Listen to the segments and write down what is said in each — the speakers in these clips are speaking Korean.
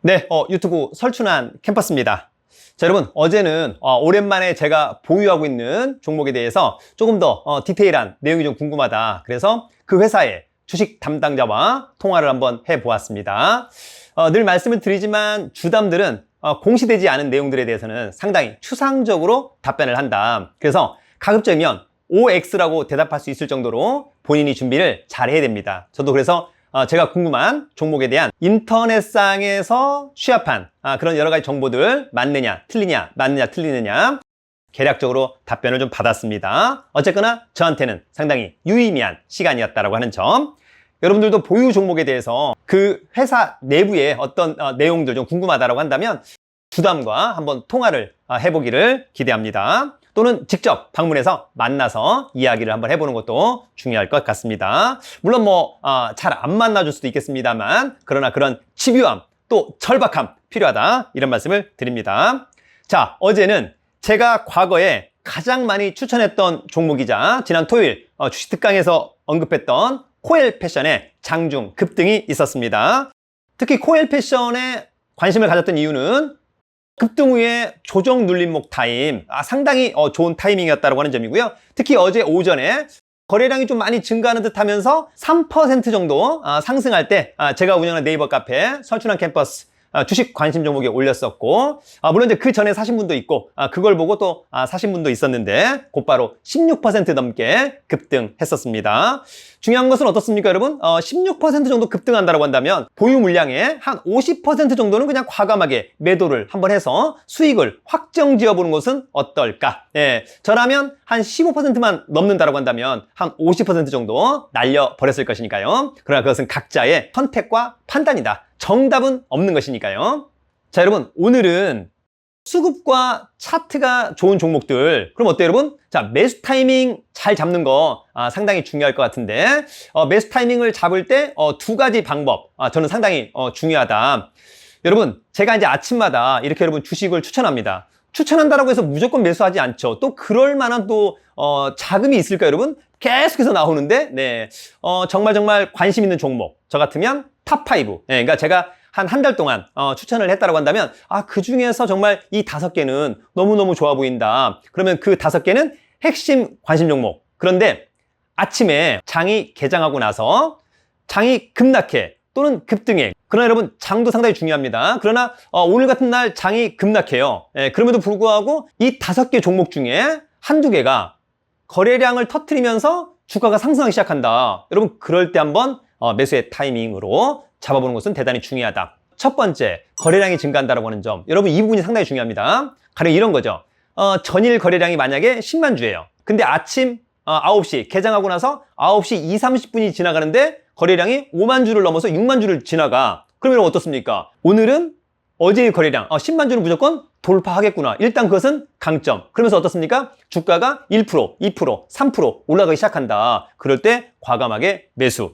네, 유튜브 설춘환 캠퍼스입니다. 자, 여러분, 어제는 오랜만에 제가 보유하고 있는 종목에 대해서 조금 더 디테일한 내용이 좀 궁금하다. 그래서 그 회사의 주식 담당자와 통화를 한번 해보았습니다. 늘 말씀을 드리지만 주담들은 공시되지 않은 내용들에 대해서는 상당히 추상적으로 답변을 한다. 그래서 가급적이면 OX라고 대답할 수 있을 정도로 본인이 준비를 잘 해야 됩니다. 저도 그래서 제가 궁금한 종목에 대한 인터넷상에서 취합한 그런 여러 가지 정보들 맞느냐 틀리느냐 개략적으로 답변을 좀 받았습니다. 어쨌거나 저한테는 상당히 유의미한 시간이었다고 하는 점, 여러분들도 보유 종목에 대해서 그 회사 내부의 어떤 내용들 좀 궁금하다고 한다면 주담과 한번 통화를 해보기를 기대합니다. 또는 직접 방문해서 만나서 이야기를 한번 해보는 것도 중요할 것 같습니다. 물론 잘 안 만나줄 수도 있겠습니다만, 그러나 그런 집요함 또 절박함 필요하다, 이런 말씀을 드립니다. 자, 어제는 제가 과거에 가장 많이 추천했던 종목이자 지난 토요일 주식 특강에서 언급했던 코엘 패션의 장중 급등이 있었습니다. 특히 코엘 패션에 관심을 가졌던 이유는 급등 후에 조정 눌림목 타임, 상당히 좋은 타이밍이었다고 하는 점이고요. 특히 어제 오전에 거래량이 좀 많이 증가하는 듯 하면서 3% 정도 상승할 때 제가 운영하는 네이버 카페 설춘환 캠퍼스 주식 관심 종목에 올렸었고, 물론 이제 그 전에 사신 분도 있고 그걸 보고 또 사신 분도 있었는데 곧바로 16% 넘게 급등했었습니다. 중요한 것은 어떻습니까, 여러분? 16% 정도 급등한다고 한다면 보유 물량의 한 50% 정도는 그냥 과감하게 매도를 한번 해서 수익을 확정 지어보는 것은 어떨까? 예, 저라면 한 15%만 넘는다고 한다면 한 50% 정도 날려버렸을 것이니까요. 그러나 그것은 각자의 선택과 판단이다. 정답은 없는 것이니까요. 자, 여러분, 오늘은 수급과 차트가 좋은 종목들, 그럼 어때요, 여러분? 자, 매수 타이밍 잘 잡는 거 상당히 중요할 것 같은데, 매수 타이밍을 잡을 때 두 가지 방법 저는 상당히 중요하다. 여러분, 제가 이제 아침마다 이렇게 여러분 주식을 추천합니다. 추천한다라고 해서 무조건 매수하지 않죠. 또 그럴 만한 또 자금이 있을까요, 여러분? 계속해서 나오는데, 네, 정말 관심 있는 종목, 저 같으면 탑5, 네, 그러니까 제가 한 달 동안 추천을 했다고 한다면 그 중에서 정말 이 5개는 너무너무 좋아 보인다. 그러면 그 5개는 핵심 관심 종목. 그런데 아침에 장이 개장하고 나서 장이 급락해 또는 급등해. 그러나 여러분, 장도 상당히 중요합니다. 그러나 오늘 같은 날 장이 급락해요. 예, 그럼에도 불구하고 이 5개 종목 중에 한두 개가 거래량을 터뜨리면서 주가가 상승하기 시작한다. 여러분, 그럴 때 한번 매수의 타이밍으로 잡아보는 것은 대단히 중요하다. 첫 번째, 거래량이 증가한다고 하는 점. 여러분, 이 부분이 상당히 중요합니다. 가령 이런 거죠. 전일 거래량이 만약에 10만 주예요. 근데 아침 9시 개장하고 나서 9시 2, 30분이 지나가는데 거래량이 5만 주를 넘어서 6만 주를 지나가. 그러면 어떻습니까? 오늘은 어제의 거래량 10만 주는 무조건 돌파하겠구나. 일단 그것은 강점. 그러면서 어떻습니까? 주가가 1%, 2%, 3% 올라가기 시작한다. 그럴 때 과감하게 매수.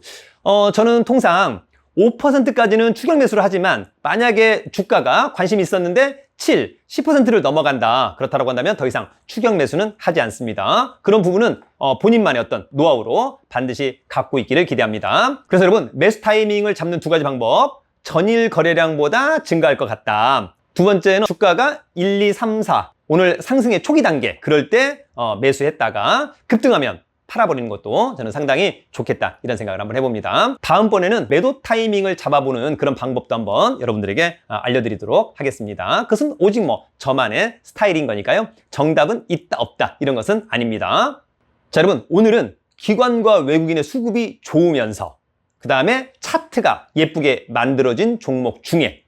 저는 통상 5%까지는 추격 매수를 하지만 만약에 주가가 관심이 있었는데 7, 10%를 넘어간다. 그렇다고 한다면 더 이상 추격 매수는 하지 않습니다. 그런 부분은 본인만의 어떤 노하우로 반드시 갖고 있기를 기대합니다. 그래서 여러분, 매수 타이밍을 잡는 두 가지 방법. 전일 거래량보다 증가할 것 같다. 두 번째는 주가가 1, 2, 3, 4 오늘 상승의 초기 단계, 그럴 때 매수했다가 급등하면 팔아버리는 것도 저는 상당히 좋겠다, 이런 생각을 한번 해봅니다. 다음번에는 매도 타이밍을 잡아보는 그런 방법도 한번 여러분들에게 알려드리도록 하겠습니다. 그것은 오직 저만의 스타일인 거니까요. 정답은 있다 없다 이런 것은 아닙니다. 자, 여러분, 오늘은 기관과 외국인의 수급이 좋으면서 그 다음에 차트가 예쁘게 만들어진 종목 중에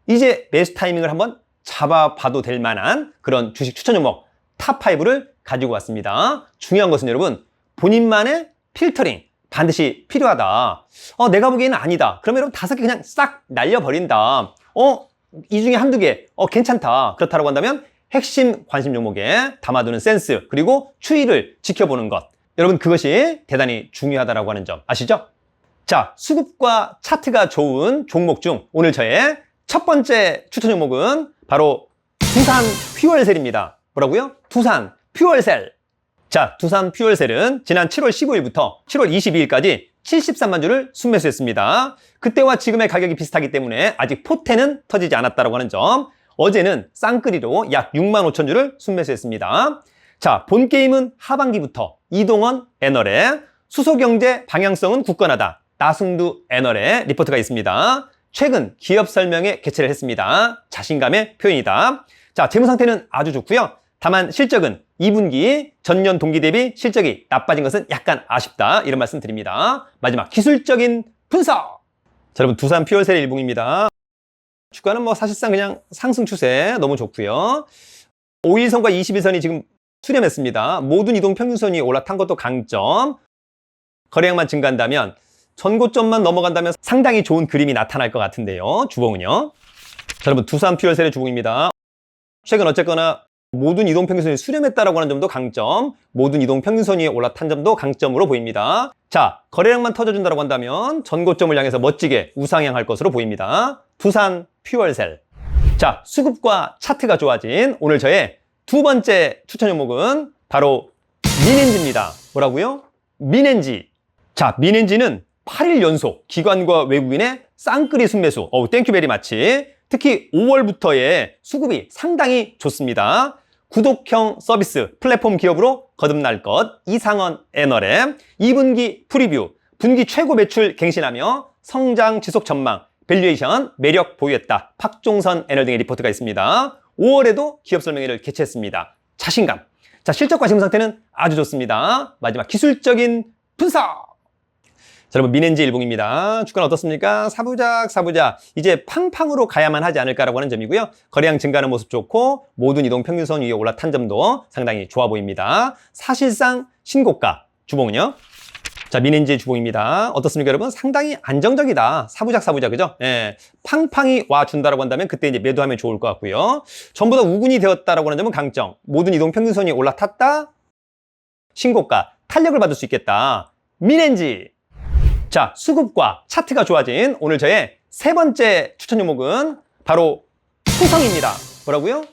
이제 매수 타이밍을 한번 잡아봐도 될 만한 그런 주식 추천 종목 탑5를 가지고 왔습니다. 중요한 것은 여러분, 본인만의 필터링 반드시 필요하다. 내가 보기에는 아니다. 그러면 여러분 5개 그냥 싹 날려버린다. 이 중에 한두 개 괜찮다. 그렇다고 한다면 핵심 관심 종목에 담아두는 센스, 그리고 추이를 지켜보는 것, 여러분 그것이 대단히 중요하다고 하는 점 아시죠? 자, 수급과 차트가 좋은 종목 중 오늘 저의 첫 번째 추천 종목은 바로 두산 퓨얼셀입니다. 뭐라고요? 두산 퓨얼셀. 자, 두산 퓨얼셀은 지난 7월 15일부터 7월 22일까지 73만 주를 순매수했습니다. 그때와 지금의 가격이 비슷하기 때문에 아직 포텐은 터지지 않았다고 하는 점. 어제는 쌍끌이로 약 6만 5천 주를 순매수했습니다. 자, 본 게임은 하반기부터 이동원 애널의 수소경제 방향성은 굳건하다. 나승두 애널의 리포트가 있습니다. 최근 기업 설명회 개최를 했습니다. 자신감의 표현이다. 자, 재무 상태는 아주 좋고요. 다만 실적은 2분기 전년 동기 대비 실적이 나빠진 것은 약간 아쉽다. 이런 말씀 드립니다. 마지막 기술적인 분석. 자, 여러분 두산 퓨얼셀 일봉입니다. 주가는 뭐 사실상 그냥 상승 추세 너무 좋고요. 5일선과 20일선이 지금 수렴했습니다. 모든 이동 평균선이 올라탄 것도 강점. 거래량만 증가한다면 전고점만 넘어간다면 상당히 좋은 그림이 나타날 것 같은데요. 주봉은요. 자, 여러분 두산 퓨얼셀의 주봉입니다. 최근 어쨌거나 모든 이동 평균선이 수렴했다라고 하는 점도 강점, 모든 이동 평균선 위에 올라탄 점도 강점으로 보입니다. 자, 거래량만 터져준다고 한다면 전고점을 향해서 멋지게 우상향할 것으로 보입니다. 두산 퓨얼셀. 자, 수급과 차트가 좋아진 오늘 저의 두 번째 추천 종목은 바로 민엔지입니다. 뭐라고요? 민엔지. 자, 민엔지는 8일 연속 기관과 외국인의 쌍끌이 순매수. 땡큐 베리 마치. 특히 5월부터의 수급이 상당히 좋습니다. 구독형 서비스 플랫폼 기업으로 거듭날 것 이상원 애널의 2분기 프리뷰, 분기 최고 매출 갱신하며 성장 지속 전망, 밸류에이션 매력 보유했다. 박종선 애널 등의 리포트가 있습니다. 5월에도 기업 설명회를 개최했습니다. 자신감. 자, 실적과 재무 상태는 아주 좋습니다. 마지막 기술적인 분석. 자, 여러분 민엔지 일봉입니다. 주가는 어떻습니까? 사부작 이제 팡팡으로 가야만 하지 않을까라고 하는 점이고요. 거래량 증가하는 모습 좋고 모든 이동 평균선 위에 올라탄 점도 상당히 좋아 보입니다. 사실상 신고가. 주봉은요? 자, 민엔지 주봉입니다. 어떻습니까, 여러분? 상당히 안정적이다. 사부작 그죠? 예. 팡팡이 와준다라고 한다면 그때 이제 매도하면 좋을 것 같고요. 전부 다 우군이 되었다라고 하는 점은 강점. 모든 이동 평균선이 올라탔다. 신고가. 탄력을 받을 수 있겠다. 민엔지. 자, 수급과 차트가 좋아진 오늘 저의 세 번째 추천 종목은 바로 후성입니다. 뭐라고요?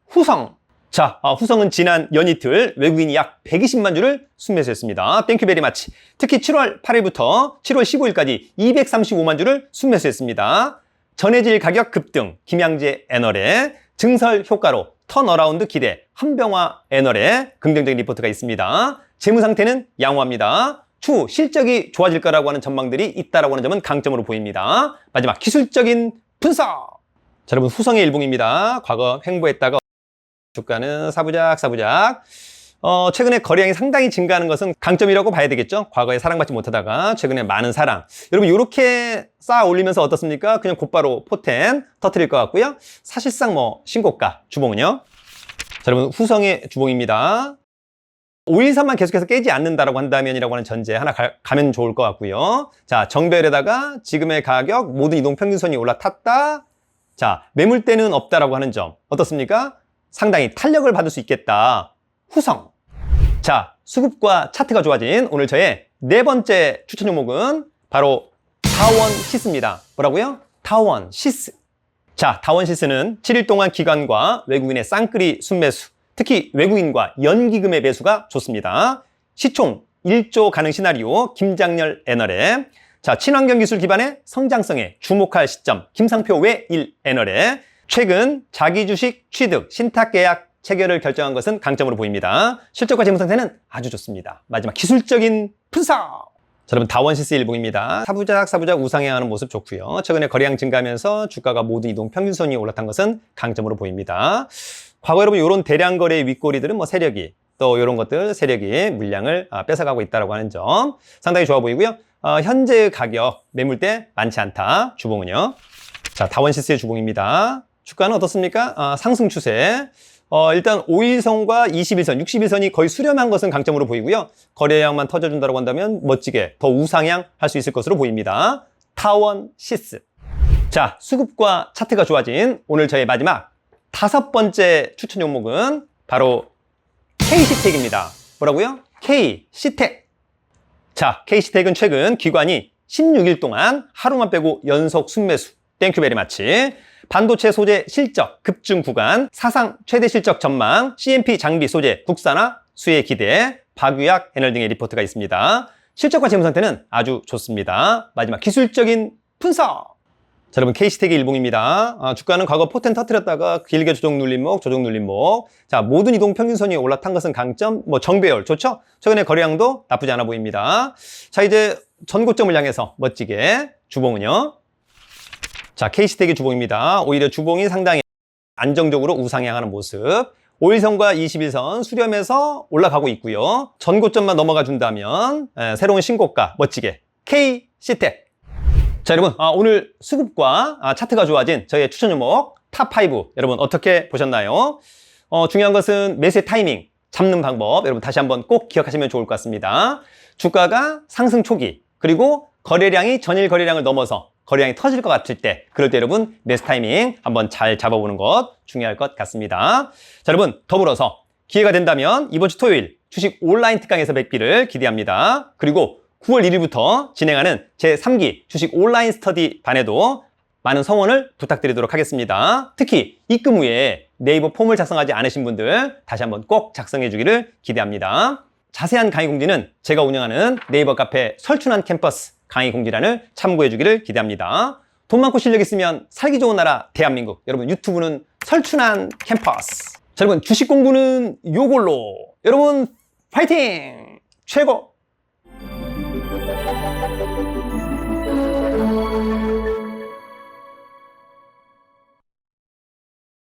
후성. 자, 후성은 지난 연이틀 외국인이 약 120만 주를 순매수했습니다. 땡큐 베리 마치. 특히 7월 8일부터 7월 15일까지 235만 주를 순매수했습니다. 전해질 가격 급등, 김양재 애널의 증설 효과로 턴어라운드 기대, 한병화 애널의 긍정적인 리포트가 있습니다. 재무 상태는 양호합니다. 추후 실적이 좋아질 거라고 하는 전망들이 있다라고 하는 점은 강점으로 보입니다. 마지막 기술적인 분석. 자, 여러분 후성의 일봉입니다. 과거 횡보했다가 주가는 사부작. 최근에 거래량이 상당히 증가하는 것은 강점이라고 봐야 되겠죠. 과거에 사랑받지 못하다가 최근에 많은 사랑. 여러분 이렇게 쌓아 올리면서 어떻습니까? 그냥 곧바로 포텐 터뜨릴 것 같고요. 사실상 뭐 신고가. 주봉은요. 자, 여러분 후성의 주봉입니다. 5일선만 계속해서 깨지 않는다라고 한다면이라고 하는 전제 하나 가면 좋을 것 같고요. 자, 정배열에다가 지금의 가격 모든 이동 평균선이 올라탔다. 자, 매물대는 없다라고 하는 점 어떻습니까? 상당히 탄력을 받을 수 있겠다. 후성. 자, 수급과 차트가 좋아진 오늘 저의 네 번째 추천 종목은 바로 다원시스입니다. 뭐라고요? 다원시스. 자, 다원시스는 7일 동안 기관과 외국인의 쌍끌이 순매수, 특히 외국인과 연기금의 매수가 좋습니다. 시총 1조 가능 시나리오 김장렬 애널의 자, 친환경 기술 기반의 성장성에 주목할 시점 김상표 외1 애널의 최근 자기 주식 취득 신탁 계약 체결을 결정한 것은 강점으로 보입니다. 실적과 재무 상태는 아주 좋습니다. 마지막 기술적인 분석. 자, 여러분 다원시스 일봉입니다. 사부작 우상향하는 모습 좋고요. 최근에 거래량 증가하면서 주가가 모든 이동 평균선이 올라탄 것은 강점으로 보입니다. 과거 여러분 이런 대량 거래의 윗꼬리들은 뭐 세력이 또 이런 것들 세력이 물량을 뺏어가고 있다라고 하는 점 상당히 좋아 보이고요. 현재 가격 매물대 많지 않다. 주봉은요. 자, 다원시스의 주봉입니다. 주가는 어떻습니까? 상승 추세. 일단 5일선과 21선, 61선이 거의 수렴한 것은 강점으로 보이고요. 거래량만 터져준다고 한다면 멋지게 더 우상향 할 수 있을 것으로 보입니다. 다원시스. 자, 수급과 차트가 좋아진 오늘 저의 마지막 다섯 번째 추천 종목은 바로 KC텍입니다. 뭐라고요? KC텍. 자, KC텍은 최근 기관이 16일 동안 하루만 빼고 연속 순매수. 땡큐 베리 마치. 반도체 소재 실적 급증 구간, 사상 최대 실적 전망, CMP 장비 소재 국산화 수혜 기대, 박유약 애널 등의 리포트가 있습니다. 실적과 재무 상태는 아주 좋습니다. 마지막 기술적인 분석. 자, 여러분 K스택의 일봉입니다. 주가는 과거 포텐 터뜨렸다가 길게 조정 눌림목, 조정 눌림목. 자, 모든 이동 평균선이 올라탄 것은 강점, 정배열 좋죠? 최근에 거래량도 나쁘지 않아 보입니다. 자, 이제 전고점을 향해서 멋지게 주봉은요. 자, K스택의 주봉입니다. 오히려 주봉이 상당히 안정적으로 우상향하는 모습. 5일선과 21선 수렴해서 올라가고 있고요. 전고점만 넘어가 준다면 새로운 신고가 멋지게 K스택. 자, 여러분 오늘 수급과 차트가 좋아진 저희의 추천 종목 탑5 여러분 어떻게 보셨나요? 중요한 것은 매수의 타이밍 잡는 방법 여러분 다시 한번 꼭 기억하시면 좋을 것 같습니다. 주가가 상승 초기 그리고 거래량이 전일 거래량을 넘어서 거래량이 터질 것 같을 때 그럴 때 여러분 매수 타이밍 한번 잘 잡아보는 것 중요할 것 같습니다. 자, 여러분 더불어서 기회가 된다면 이번 주 토요일 주식 온라인 특강에서 뵙기를 기대합니다. 그리고 9월 1일부터 진행하는 제3기 주식 온라인 스터디 반에도 많은 성원을 부탁드리도록 하겠습니다. 특히 입금 후에 네이버 폼을 작성하지 않으신 분들 다시 한번 꼭 작성해 주기를 기대합니다. 자세한 강의 공지는 제가 운영하는 네이버 카페 설춘한 캠퍼스 강의 공지란을 참고해 주기를 기대합니다. 돈 많고 실력 있으면 살기 좋은 나라 대한민국. 여러분 유튜브는 설춘한 캠퍼스. 자, 여러분 주식 공부는 요걸로. 여러분 파이팅! 최고!